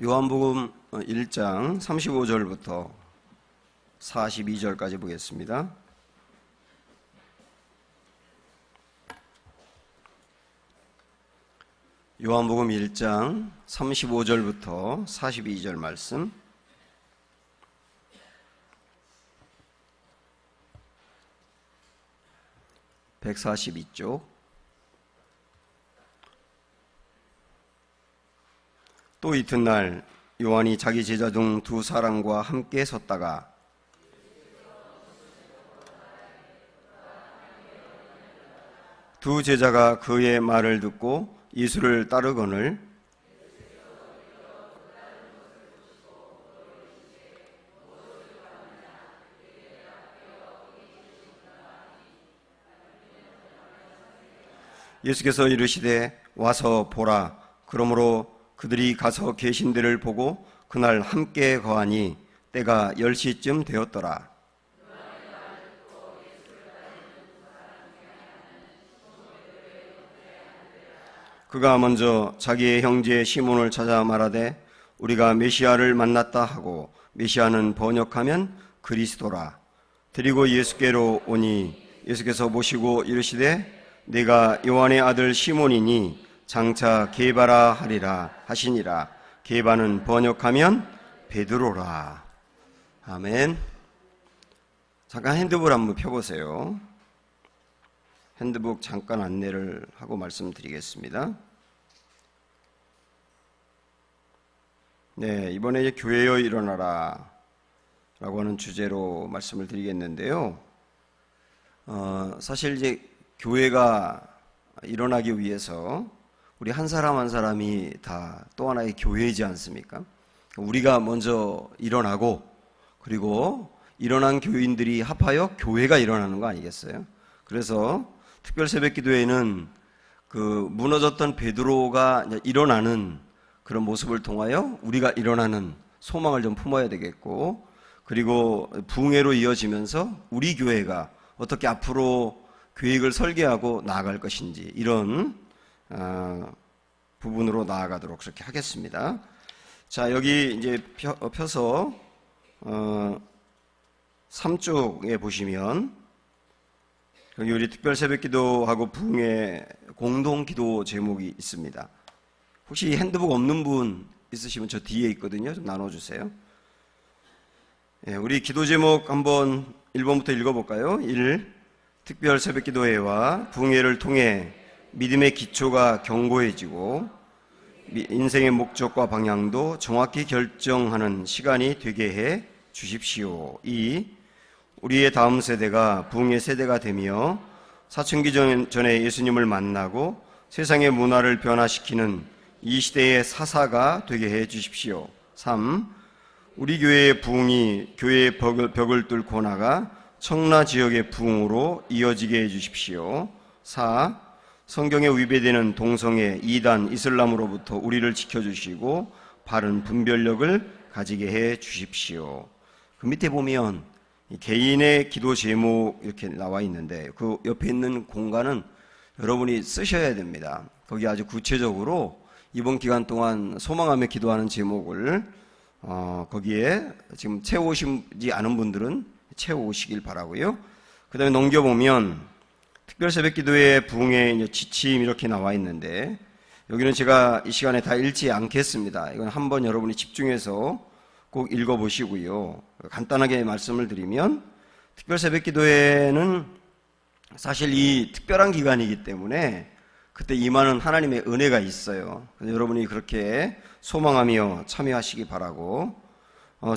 요한복음 1장 35절부터 42절까지 보겠습니다. 요한복음 1장 35절부터 42절 말씀. (142쪽) 또 이튿날 요한이 자기 제자 중 두 사람과 함께 섰다가 두 제자가 그의 말을 듣고 예수를 따르거늘 예수께서 이르시되 와서 보라. 그러므로 그들이 가서 계신 데를 보고 그날 함께 거하니 때가 10시쯤 되었더라. 그가 먼저 자기의 형제 시몬을 찾아 말하되 우리가 메시아를 만났다 하고, 메시아는 번역하면 그리스도라. 데리고 예수께로 오니 예수께서 보시고 이르시되 내가 요한의 아들 시몬이니 장차 게바라 하리라 하시니라. 게바는 번역하면 베드로라. 아멘. 잠깐 핸드북 한번 펴보세요. 핸드북 잠깐 안내를 하고 말씀드리겠습니다. 네, 이번에 이제 교회여 일어나라 라고 하는 주제로 말씀을 드리겠는데요. 사실 이제 교회가 일어나기 위해서 우리 한 사람 한 사람이 다 또 하나의 교회이지 않습니까? 우리가 먼저 일어나고, 그리고 일어난 교인들이 합하여 교회가 일어나는 거 아니겠어요? 그래서 특별 새벽 기도회는 그 무너졌던 베드로가 이제 일어나는 그런 모습을 통하여 우리가 일어나는 소망을 좀 품어야 되겠고, 그리고 부흥회로 이어지면서 우리 교회가 어떻게 앞으로 계획을 설계하고 나아갈 것인지, 이런 부분으로 나아가도록 그렇게 하겠습니다. 자, 여기 이제 펴서 3쪽에 보시면 여기 우리 특별 새벽 기도하고 부흥회 공동 기도 제목이 있습니다. 혹시 핸드북 없는 분 있으시면 저 뒤에 있거든요. 좀 나눠주세요. 예, 우리 기도 제목 한번 1번부터 읽어볼까요? 1. 특별 새벽 기도회와 부흥회를 통해 믿음의 기초가 견고해지고 인생의 목적과 방향도 정확히 결정하는 시간이 되게 해 주십시오. 2. 우리의 다음 세대가 부흥의 세대가 되며 사춘기 전에 예수님을 만나고 세상의 문화를 변화시키는 이 시대의 사사가 되게 해 주십시오. 3. 우리 교회의 부흥이 교회의 벽을 뚫고 나가 청라 지역의 부흥으로 이어지게 해 주십시오. 4. 성경에 위배되는 동성애, 이단, 이슬람으로부터 우리를 지켜주시고 바른 분별력을 가지게 해 주십시오. 그 밑에 보면 개인의 기도 제목 이렇게 나와 있는데 그 옆에 있는 공간은 여러분이 쓰셔야 됩니다. 거기 아주 구체적으로 이번 기간 동안 소망하며 기도하는 제목을 거기에 지금 채워오시지 않은 분들은 채워오시길 바라고요. 그 다음에 넘겨보면 특별 새벽 기도의 부흥의 지침 이렇게 나와 있는데, 여기는 제가 이 시간에 다 읽지 않겠습니다. 이건 한번 여러분이 집중해서 꼭 읽어보시고요. 간단하게 말씀을 드리면, 특별 새벽 기도회는 사실 이 특별한 기간이기 때문에 그때 임하는 하나님의 은혜가 있어요. 여러분이 그렇게 소망하며 참여하시기 바라고,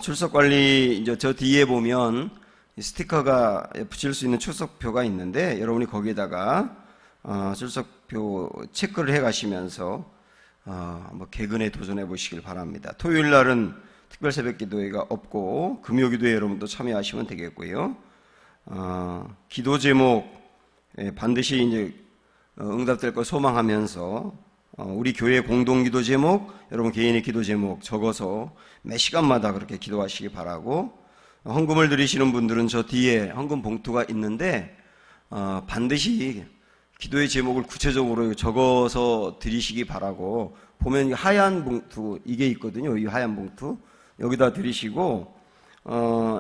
출석 관리 이제 저 뒤에 보면 스티커가 붙일 수 있는 출석표가 있는데 여러분이 거기에다가 출석표 체크를 해 가시면서 한번 개근에 도전해 보시길 바랍니다. 토요일 날은 특별 새벽 기도회가 없고 금요 기도회 여러분도 참여하시면 되겠고요. 기도 제목 반드시 이제 응답될 걸 소망하면서 우리 교회 공동 기도 제목, 여러분 개인의 기도 제목 적어서 매 시간마다 그렇게 기도하시기 바라고, 헌금을 드리시는 분들은 저 뒤에 헌금 봉투가 있는데 반드시 기도의 제목을 구체적으로 적어서 드리시기 바라고, 보면 하얀 봉투 이게 있거든요. 이 하얀 봉투 여기다 드리시고,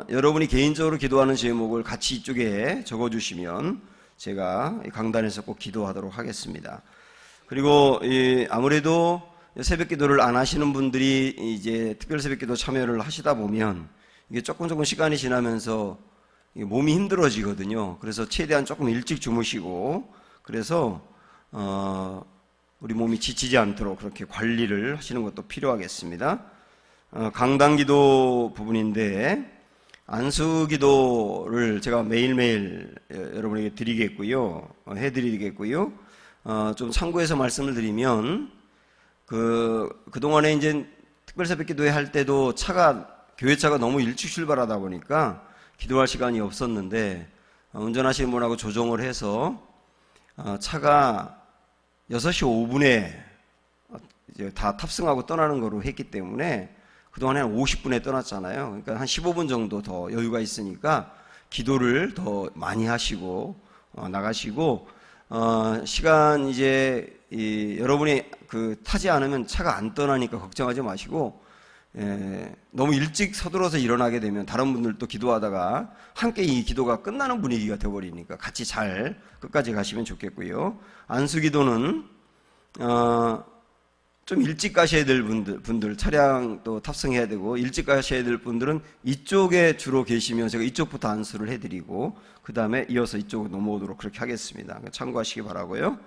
여러분이 개인적으로 기도하는 제목을 같이 이쪽에 적어주시면 제가 강단에서 꼭 기도하도록 하겠습니다. 그리고 아무래도 새벽 기도를 안 하시는 분들이 이제 특별 새벽 기도 참여를 하시다 보면 이게 조금 시간이 지나면서 몸이 힘들어지거든요. 그래서 최대한 조금 일찍 주무시고, 그래서 우리 몸이 지치지 않도록 그렇게 관리를 하시는 것도 필요하겠습니다. 강단 기도 부분인데, 안수 기도를 제가 매일매일 여러분에게 드리겠고요. 해드리겠고요. 좀 참고해서 말씀을 드리면, 그동안에 이제 특별 새벽 기도회 할 때도 교회차가 너무 일찍 출발하다 보니까 기도할 시간이 없었는데, 운전하시는 분하고 조정을 해서, 차가 6시 5분에 이제 다 탑승하고 떠나는 거로 했기 때문에, 그동안에 한 50분에 떠났잖아요. 그러니까 한 15분 정도 더 여유가 있으니까 기도를 더 많이 하시고 나가시고, 시간 이제 여러분이 타지 않으면 차가 안 떠나니까 걱정하지 마시고, 너무 일찍 서둘러서 일어나게 되면 다른 분들도 기도하다가 함께 이 기도가 끝나는 분위기가 되어버리니까 같이 잘 끝까지 가시면 좋겠고요. 안수 기도는 좀 일찍 가셔야 될 분들 차량 또 탑승해야 되고 일찍 가셔야 될 분들은 이쪽에 주로 계시면 제가 이쪽부터 안수를 해드리고 그 다음에 이어서 이쪽으로 넘어오도록 그렇게 하겠습니다. 참고하시기 바라고요.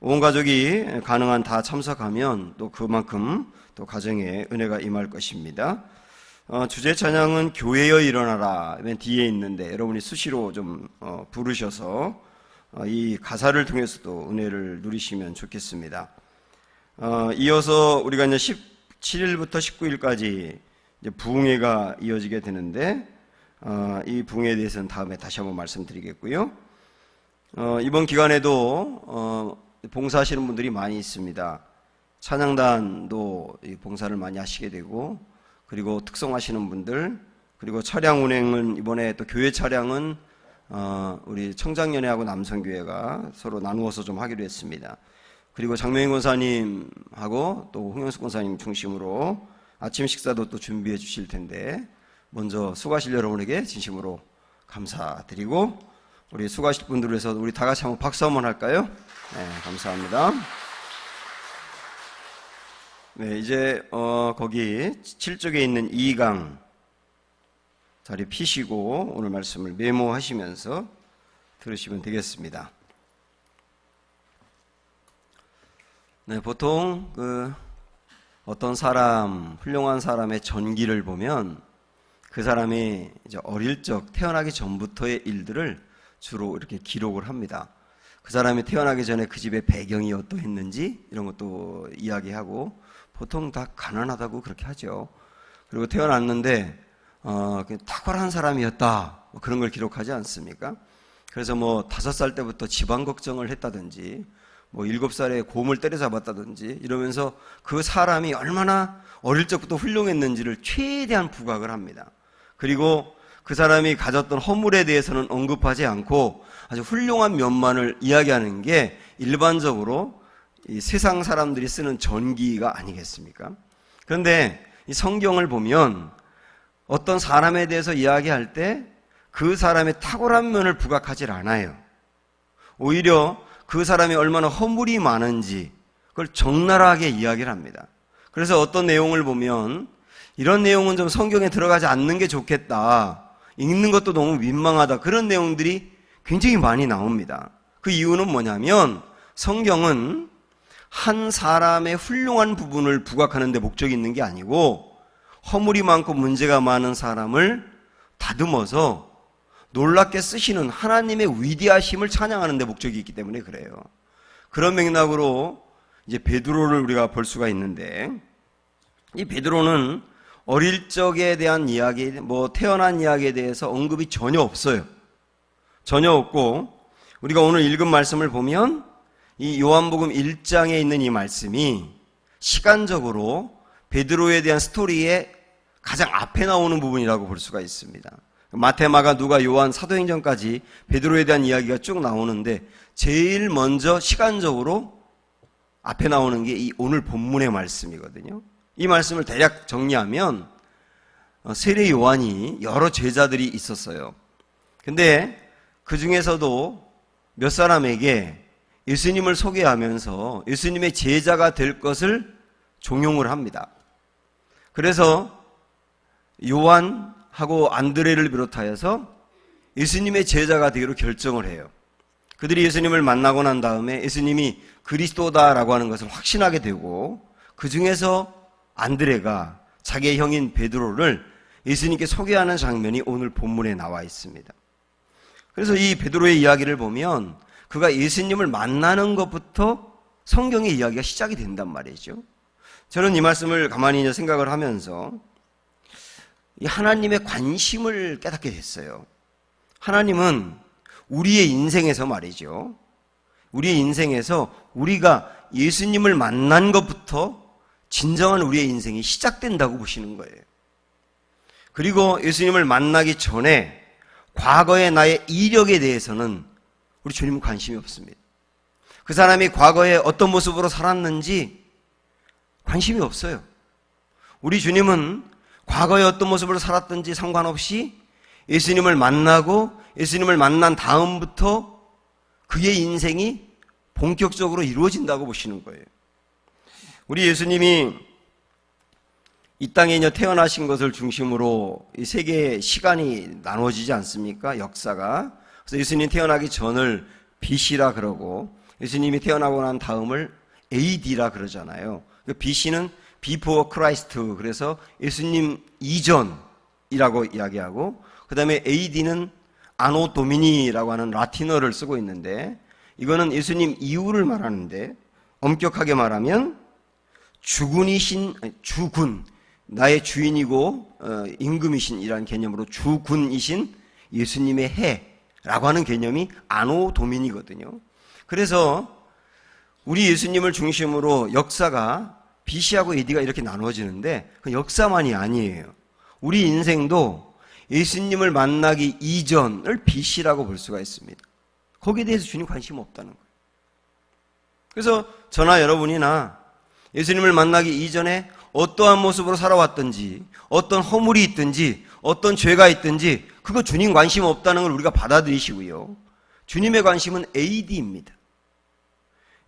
온 가족이 가능한 다 참석하면 또 그만큼 또 가정에 은혜가 임할 것입니다. 주제 찬양은 교회여 일어나라 맨 뒤에 있는데 여러분이 수시로 좀 부르셔서 이 가사를 통해서도 은혜를 누리시면 좋겠습니다. 이어서 우리가 이제 17일부터 19일까지 이제 부흥회가 이어지게 되는데, 이 부흥회에 대해서는 다음에 다시 한번 말씀드리겠고요. 이번 기간에도 봉사하시는 분들이 많이 있습니다. 찬양단도 봉사를 많이 하시게 되고, 그리고 특성하시는 분들, 그리고 차량 운행은 이번에 또 교회 차량은 우리 청장연회하고 남성교회가 서로 나누어서 좀 하기로 했습니다. 그리고 장명인 권사님하고 또 홍영숙 권사님 중심으로 아침 식사도 또 준비해 주실 텐데, 먼저 수고하실 여러분에게 진심으로 감사드리고, 우리 수고하실 분들을 위해서 우리 다 같이 한번 박수 한번 할까요? 네, 감사합니다. 네, 이제 거기 7쪽에 있는 2강 자리 피시고 오늘 말씀을 메모하시면서 들으시면 되겠습니다. 네, 보통 어떤 사람, 훌륭한 사람의 전기를 보면 그 사람이 이제 어릴 적 태어나기 전부터의 일들을 주로 이렇게 기록을 합니다. 그 사람이 태어나기 전에 그 집의 배경이 어떠했는지 이런 것도 이야기하고, 보통 다 가난하다고 그렇게 하죠. 그리고 태어났는데 탁월한 사람이었다 그런 걸 기록하지 않습니까? 그래서 5살 때부터 집안 걱정을 했다든지 7살에 곰을 때려잡았다든지 이러면서 그 사람이 얼마나 어릴 적부터 훌륭했는지를 최대한 부각을 합니다. 그리고 그 사람이 가졌던 허물에 대해서는 언급하지 않고 아주 훌륭한 면만을 이야기하는 게 일반적으로 이 세상 사람들이 쓰는 전기가 아니겠습니까? 그런데 이 성경을 보면 어떤 사람에 대해서 이야기할 때 그 사람의 탁월한 면을 부각하지 않아요. 오히려 그 사람이 얼마나 허물이 많은지 그걸 적나라하게 이야기를 합니다. 그래서 어떤 내용을 보면 이런 내용은 좀 성경에 들어가지 않는 게 좋겠다, 읽는 것도 너무 민망하다, 그런 내용들이 굉장히 많이 나옵니다. 그 이유는 뭐냐면 성경은 한 사람의 훌륭한 부분을 부각하는 데 목적이 있는 게 아니고 허물이 많고 문제가 많은 사람을 다듬어서 놀랍게 쓰시는 하나님의 위대하심을 찬양하는 데 목적이 있기 때문에 그래요. 그런 맥락으로 이제 베드로를 우리가 볼 수가 있는데, 이 베드로는 어릴 적에 대한 이야기, 태어난 이야기에 대해서 언급이 전혀 없어요. 전혀 없고, 우리가 오늘 읽은 말씀을 보면 이 요한복음 1장에 있는 이 말씀이 시간적으로 베드로에 대한 스토리의 가장 앞에 나오는 부분이라고 볼 수가 있습니다. 마태, 마가, 누가, 요한, 사도행전까지 베드로에 대한 이야기가 쭉 나오는데 제일 먼저 시간적으로 앞에 나오는 게 이 오늘 본문의 말씀이거든요. 이 말씀을 대략 정리하면 세례 요한이 여러 제자들이 있었어요. 근데 그 중에서도 몇 사람에게 예수님을 소개하면서 예수님의 제자가 될 것을 종용을 합니다. 그래서 요한하고 안드레를 비롯하여서 예수님의 제자가 되기로 결정을 해요. 그들이 예수님을 만나고 난 다음에 예수님이 그리스도다라고 하는 것을 확신하게 되고 그 중에서 안드레가 자기의 형인 베드로를 예수님께 소개하는 장면이 오늘 본문에 나와 있습니다. 그래서 이 베드로의 이야기를 보면 그가 예수님을 만나는 것부터 성경의 이야기가 시작이 된단 말이죠. 저는 이 말씀을 가만히 생각을 하면서 하나님의 관심을 깨닫게 됐어요. 하나님은 우리의 인생에서 말이죠. 우리의 인생에서 우리가 예수님을 만난 것부터 진정한 우리의 인생이 시작된다고 보시는 거예요. 그리고 예수님을 만나기 전에 과거의 나의 이력에 대해서는 우리 주님은 관심이 없습니다. 그 사람이 과거에 어떤 모습으로 살았는지 관심이 없어요. 우리 주님은 과거에 어떤 모습으로 살았든지 상관없이 예수님을 만나고 예수님을 만난 다음부터 그의 인생이 본격적으로 이루어진다고 보시는 거예요. 우리 예수님이 이 땅에 태어나신 것을 중심으로 이 세계의 시간이 나눠지지 않습니까? 역사가. 그래서 예수님 태어나기 전을 BC라 그러고 예수님이 태어나고 난 다음을 AD라 그러잖아요. BC는 Before Christ, 그래서 예수님 이전이라고 이야기하고, 그 다음에 AD는 아노 도미니라고 하는 라틴어를 쓰고 있는데, 이거는 예수님 이후를 말하는데, 엄격하게 말하면 주군, 나의 주인이고 임금이신 이라는 개념으로 주군이신 예수님의 해라고 하는 개념이 아노 도미니거든요. 그래서 우리 예수님을 중심으로 역사가 BC하고 AD가 이렇게 나눠지는데 그 역사만이 아니에요. 우리 인생도 예수님을 만나기 이전을 BC라고 볼 수가 있습니다. 거기에 대해서 주님 관심 없다는 거예요. 그래서 저나 여러분이나 예수님을 만나기 이전에 어떠한 모습으로 살아왔든지 어떤 허물이 있든지 어떤 죄가 있든지 그거 주님 관심 없다는 걸 우리가 받아들이시고요. 주님의 관심은 AD입니다.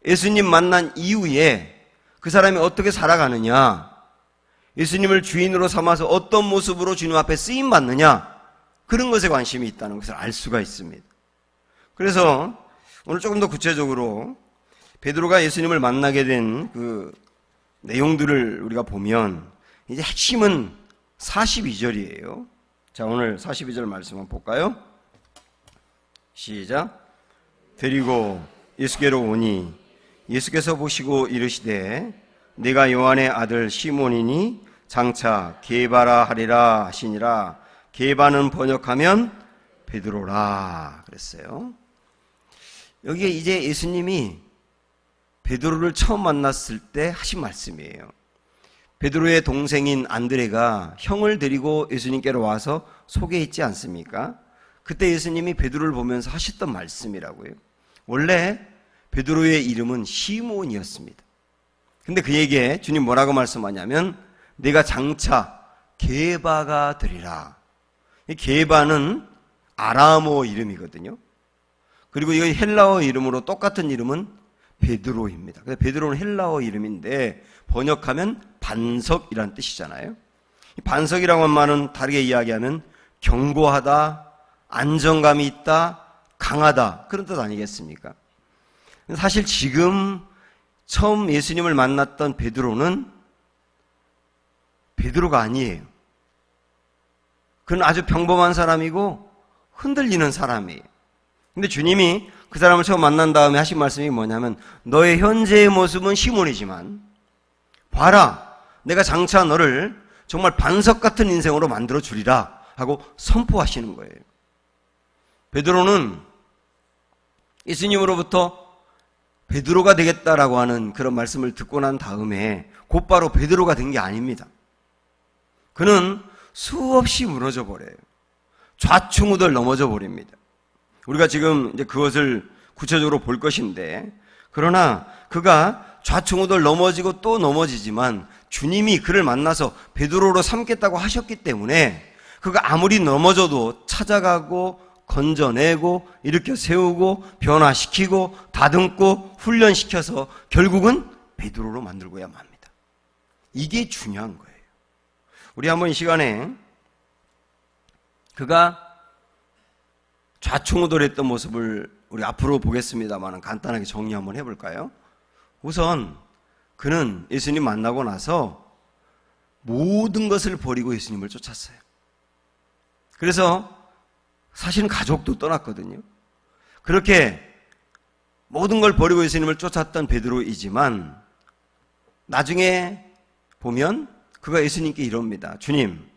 예수님 만난 이후에 그 사람이 어떻게 살아가느냐, 예수님을 주인으로 삼아서 어떤 모습으로 주님 앞에 쓰임받느냐, 그런 것에 관심이 있다는 것을 알 수가 있습니다. 그래서 오늘 조금 더 구체적으로 베드로가 예수님을 만나게 된 그 내용들을 우리가 보면 이제 핵심은 42절이에요. 자, 오늘 42절 말씀 한번 볼까요? 시작. 데리고 예수께로 오니 예수께서 보시고 이르시되 내가 요한의 아들 시몬이니 장차 게바라 하리라 하시니라. 게바는 번역하면 베드로라 그랬어요. 여기에 이제 예수님이 베드로를 처음 만났을 때 하신 말씀이에요. 베드로의 동생인 안드레가 형을 데리고 예수님께로 와서 소개했지 않습니까? 그때 예수님이 베드로를 보면서 하셨던 말씀이라고요. 원래 베드로의 이름은 시몬이었습니다. 근데 그에게 주님 뭐라고 말씀하냐면 내가 장차 게바가 되리라. 이 게바는 아람어 이름이거든요. 그리고 이 헬라어 이름으로 똑같은 이름은 베드로입니다. 베드로는 헬라어 이름인데 번역하면 반석이라는 뜻이잖아요. 반석이라고 하는 말은 다르게 이야기하면 견고하다, 안정감이 있다, 강하다 그런 뜻 아니겠습니까? 사실 지금 처음 예수님을 만났던 베드로는 베드로가 아니에요. 그는 아주 평범한 사람이고 흔들리는 사람이에요. 근데 주님이 그 사람을 처음 만난 다음에 하신 말씀이 뭐냐면 너의 현재의 모습은 시몬이지만 봐라, 내가 장차 너를 정말 반석 같은 인생으로 만들어 주리라 하고 선포하시는 거예요. 베드로는 예수님으로부터 베드로가 되겠다라고 하는 그런 말씀을 듣고 난 다음에 곧바로 베드로가 된 게 아닙니다. 그는 수없이 무너져 버려요. 좌충우돌 넘어져 버립니다. 우리가 지금 이제 그것을 구체적으로 볼 것인데, 그러나 그가 좌충우돌 넘어지고 또 넘어지지만 주님이 그를 만나서 베드로로 삼겠다고 하셨기 때문에 그가 아무리 넘어져도 찾아가고 건져내고 일으켜 세우고 변화시키고 다듬고 훈련시켜서 결국은 베드로로 만들고야 맙니다. 이게 중요한 거예요. 우리 한번 이 시간에 그가 좌충우돌했던 모습을 우리 앞으로 보겠습니다만 간단하게 정리 한번 해볼까요? 우선 그는 예수님 만나고 나서 모든 것을 버리고 예수님을 쫓았어요. 그래서 사실은 가족도 떠났거든요. 그렇게 모든 걸 버리고 예수님을 쫓았던 베드로이지만 나중에 보면 그가 예수님께 이럽니다. 주님,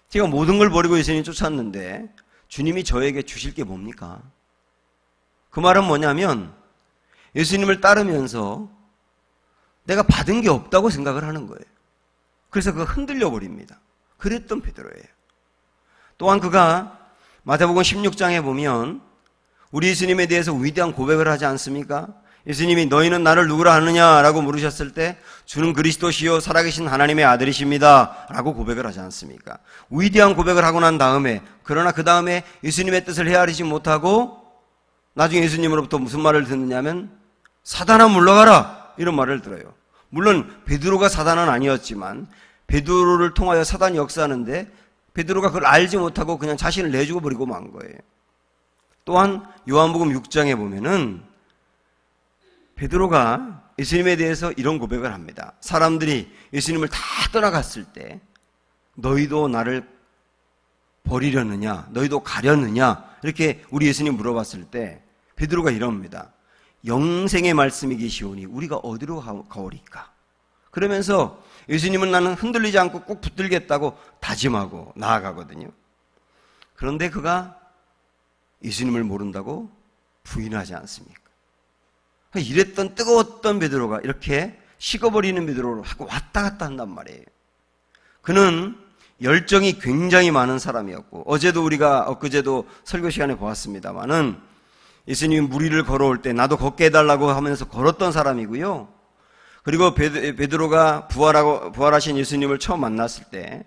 제가 모든 걸 버리고 예수님 쫓았는데 주님이 저에게 주실 게 뭡니까? 그 말은 뭐냐면 예수님을 따르면서 내가 받은 게 없다고 생각을 하는 거예요. 그래서 그가 흔들려 버립니다. 그랬던 베드로예요. 또한 그가 마태복음 16장에 보면 우리 예수님에 대해서 위대한 고백을 하지 않습니까? 예수님이 너희는 나를 누구라 하느냐라고 물으셨을 때 주는 그리스도시요 살아계신 하나님의 아들이십니다 라고 고백을 하지 않습니까? 위대한 고백을 하고 난 다음에, 그러나 그 다음에 예수님의 뜻을 헤아리지 못하고 나중에 예수님으로부터 무슨 말을 듣느냐면 사단아 물러가라 이런 말을 들어요. 물론 베드로가 사단은 아니었지만 베드로를 통하여 사단이 역사하는데 베드로가 그걸 알지 못하고 그냥 자신을 내주고 버리고 만 거예요. 또한 요한복음 6장에 보면은 베드로가 예수님에 대해서 이런 고백을 합니다. 사람들이 예수님을 다 떠나갔을 때 너희도 나를 버리려느냐, 너희도 가려느냐 이렇게 우리 예수님 물어봤을 때 베드로가 이럽니다. 영생의 말씀이 계시오니 우리가 어디로 가오리까? 그러면서 예수님은 나는 흔들리지 않고 꼭 붙들겠다고 다짐하고 나아가거든요. 그런데 그가 예수님을 모른다고 부인하지 않습니까? 이랬던 뜨거웠던 베드로가 이렇게 식어버리는 베드로로 하고 왔다 갔다 한단 말이에요. 그는 열정이 굉장히 많은 사람이었고, 어제도 우리가 엊그제도 설교 시간에 보았습니다마는 예수님이 무리를 걸어올 때 나도 걷게 해달라고 하면서 걸었던 사람이고요. 그리고 베드로가 부활하신 예수님을 처음 만났을 때,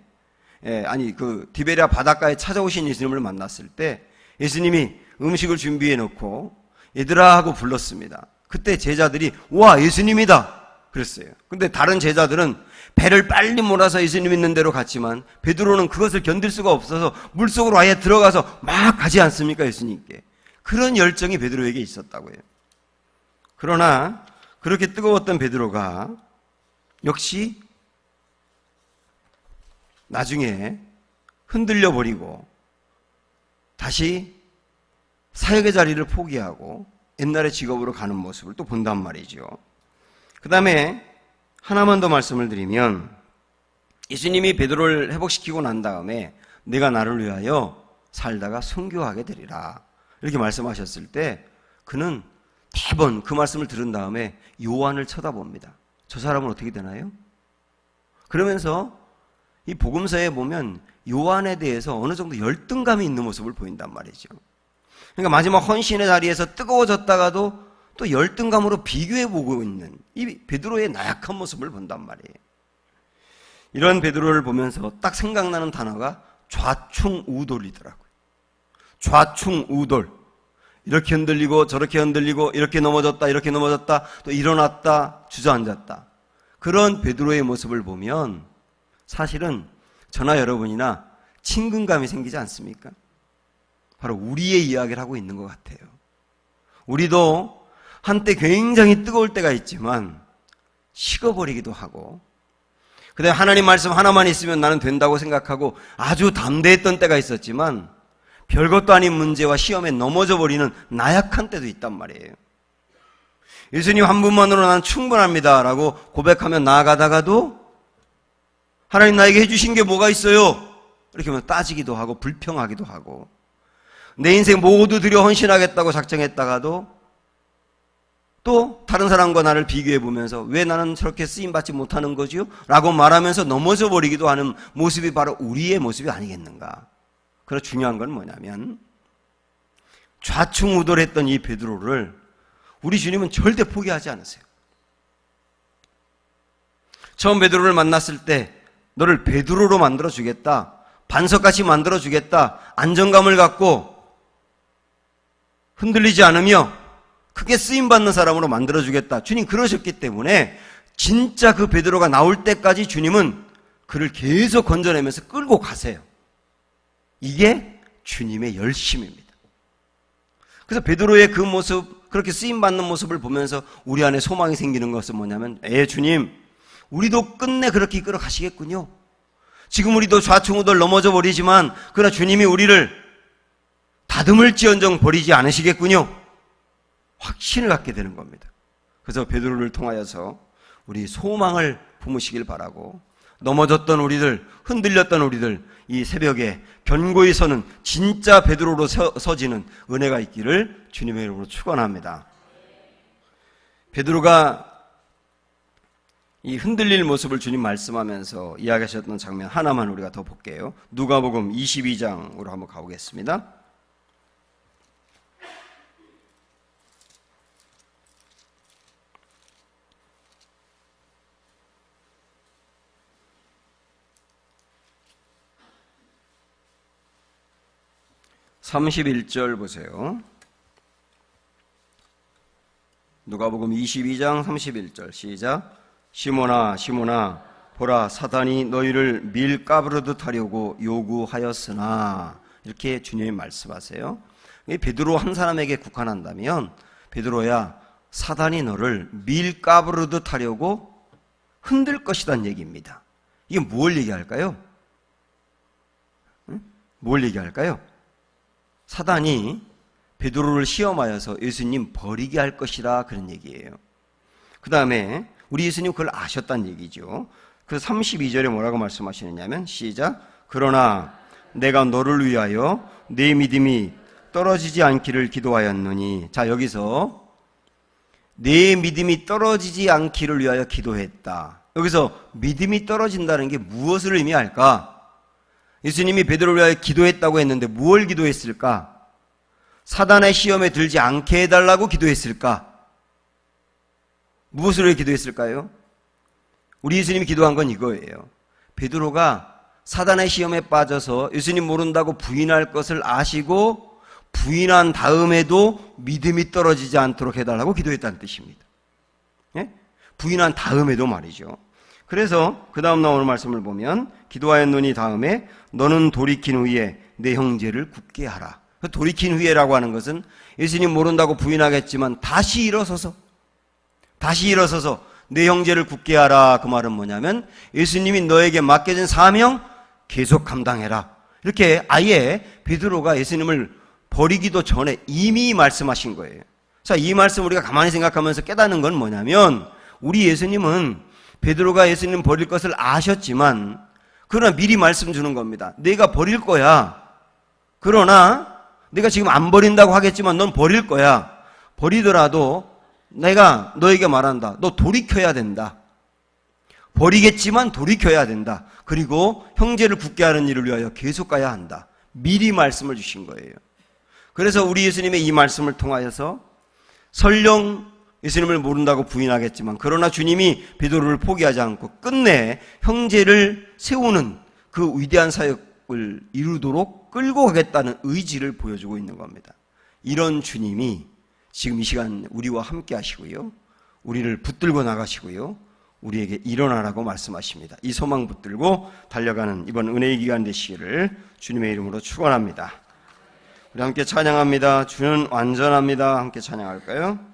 그 디베랴 바닷가에 찾아오신 예수님을 만났을 때 예수님이 음식을 준비해 놓고 얘들아 하고 불렀습니다. 그때 제자들이 와 예수님이다 그랬어요. 근데 다른 제자들은 배를 빨리 몰아서 예수님 있는 데로 갔지만 베드로는 그것을 견딜 수가 없어서 물속으로 아예 들어가서 막 가지 않습니까? 예수님께. 그런 열정이 베드로에게 있었다고요. 그러나 그렇게 뜨거웠던 베드로가 역시 나중에 흔들려 버리고 다시 사역의 자리를 포기하고 옛날의 직업으로 가는 모습을 또 본단 말이죠. 그 다음에 하나만 더 말씀을 드리면 예수님이 베드로를 회복시키고 난 다음에 내가 나를 위하여 살다가 순교하게 되리라 이렇게 말씀하셨을 때 그는 매번 그 말씀을 들은 다음에 요한을 쳐다봅니다. 저 사람은 어떻게 되나요? 그러면서 이 복음서에 보면 요한에 대해서 어느 정도 열등감이 있는 모습을 보인단 말이죠. 그러니까 마지막 헌신의 자리에서 뜨거워졌다가도 또 열등감으로 비교해보고 있는 이 베드로의 나약한 모습을 본단 말이에요. 이런 베드로를 보면서 딱 생각나는 단어가 좌충우돌이더라고요. 좌충우돌. 이렇게 흔들리고 저렇게 흔들리고 이렇게 넘어졌다 이렇게 넘어졌다 또 일어났다 주저앉았다. 그런 베드로의 모습을 보면 사실은 저나 여러분이나 친근감이 생기지 않습니까? 바로 우리의 이야기를 하고 있는 것 같아요. 우리도 한때 굉장히 뜨거울 때가 있지만 식어버리기도 하고 그 다음에 하나님 말씀 하나만 있으면 나는 된다고 생각하고 아주 담대했던 때가 있었지만 별것도 아닌 문제와 시험에 넘어져 버리는 나약한 때도 있단 말이에요. 예수님 한 분만으로 난 충분합니다 라고 고백하며 나아가다가도 하나님 나에게 해주신 게 뭐가 있어요? 이렇게 하면 따지기도 하고 불평하기도 하고 내 인생 모두 들여 헌신하겠다고 작정했다가도 또 다른 사람과 나를 비교해 보면서 왜 나는 저렇게 쓰임받지 못하는 거지요? 라고 말하면서 넘어져 버리기도 하는 모습이 바로 우리의 모습이 아니겠는가? 그러나 중요한 건 뭐냐면 좌충우돌했던 이 베드로를 우리 주님은 절대 포기하지 않으세요. 처음 베드로를 만났을 때 너를 베드로로 만들어주겠다, 반석같이 만들어주겠다, 안정감을 갖고 흔들리지 않으며 크게 쓰임받는 사람으로 만들어주겠다, 주님 그러셨기 때문에 진짜 그 베드로가 나올 때까지 주님은 그를 계속 건져내면서 끌고 가세요. 이게 주님의 열심입니다. 그래서 베드로의 그 모습, 그렇게 쓰임받는 모습을 보면서 우리 안에 소망이 생기는 것은 뭐냐면, 주님, 우리도 끝내 그렇게 이끌어 가시겠군요. 지금 우리도 좌충우돌 넘어져 버리지만 그러나 주님이 우리를 다듬을지언정 버리지 않으시겠군요. 확신을 갖게 되는 겁니다. 그래서 베드로를 통하여서 우리 소망을 품으시길 바라고, 넘어졌던 우리들, 흔들렸던 우리들, 이 새벽에 견고히 서는 진짜 베드로로 서지는 은혜가 있기를 주님의 이름으로 축원합니다. 베드로가 이 흔들릴 모습을 주님 말씀하면서 이야기하셨던 장면 하나만 우리가 더 볼게요. 누가복음 22장으로 한번 가보겠습니다. (31절) 보세요. 누가복음 22장 31절 시작. 시몬아 시몬아 보라 사단이 너희를 밀가부르듯 하려고 요구하였으나, 이렇게 주님이 말씀하세요. 베드로 한 사람에게 국한한다면, 베드로야 사단이 너를 밀가부르듯 하려고 흔들 것이란 얘기입니다. 이게 뭘 얘기할까요? 뭘 얘기할까요? 사단이 베드로를 시험하여서 예수님 버리게 할 것이라, 그런 얘기예요. 그 다음에 우리 예수님 그걸 아셨다는 얘기죠. 그 32절에 뭐라고 말씀하시느냐면 시작. 그러나 내가 너를 위하여 내 믿음이 떨어지지 않기를 기도하였노니. 자, 여기서 내 믿음이 떨어지지 않기를 위하여 기도했다. 여기서 믿음이 떨어진다는 게 무엇을 의미할까? 예수님이 베드로를 위하여 기도했다고 했는데 무엇을 기도했을까? 사단의 시험에 들지 않게 해달라고 기도했을까? 무엇을 위해 기도했을까요? 우리 예수님이 기도한 건 이거예요. 베드로가 사단의 시험에 빠져서 예수님 모른다고 부인할 것을 아시고 부인한 다음에도 믿음이 떨어지지 않도록 해달라고 기도했다는 뜻입니다. 예? 부인한 다음에도 말이죠. 그래서 그 다음 나오는 말씀을 보면 기도하였노니 다음에 너는 돌이킨 후에 내 형제를 굳게 하라. 돌이킨 후에라고 하는 것은 예수님 모른다고 부인하겠지만 다시 일어서서 내 형제를 굳게 하라. 그 말은 뭐냐면 예수님이 너에게 맡겨진 사명 계속 감당해라. 이렇게 아예 베드로가 예수님을 버리기도 전에 이미 말씀하신 거예요. 자, 이 말씀 우리가 가만히 생각하면서 깨닫는 건 뭐냐면 우리 예수님은 베드로가 예수님 버릴 것을 아셨지만 그러나 미리 말씀 주는 겁니다. 내가 버릴 거야. 그러나 내가 지금 안 버린다고 하겠지만 넌 버릴 거야. 버리더라도 내가 너에게 말한다. 너 돌이켜야 된다. 버리겠지만 돌이켜야 된다. 그리고 형제를 굳게 하는 일을 위하여 계속 가야 한다. 미리 말씀을 주신 거예요. 그래서 우리 예수님의 이 말씀을 통하여서 설령 예수님을 모른다고 부인하겠지만 그러나 주님이 베드로를 포기하지 않고 끝내 형제를 세우는 그 위대한 사역을 이루도록 끌고 가겠다는 의지를 보여주고 있는 겁니다. 이런 주님이 지금 이 시간 우리와 함께 하시고요. 우리를 붙들고 나가시고요. 우리에게 일어나라고 말씀하십니다. 이 소망 붙들고 달려가는 이번 은혜의 기간 되시기를 주님의 이름으로 축원합니다. 우리 함께 찬양합니다. 주는 완전합니다. 함께 찬양할까요?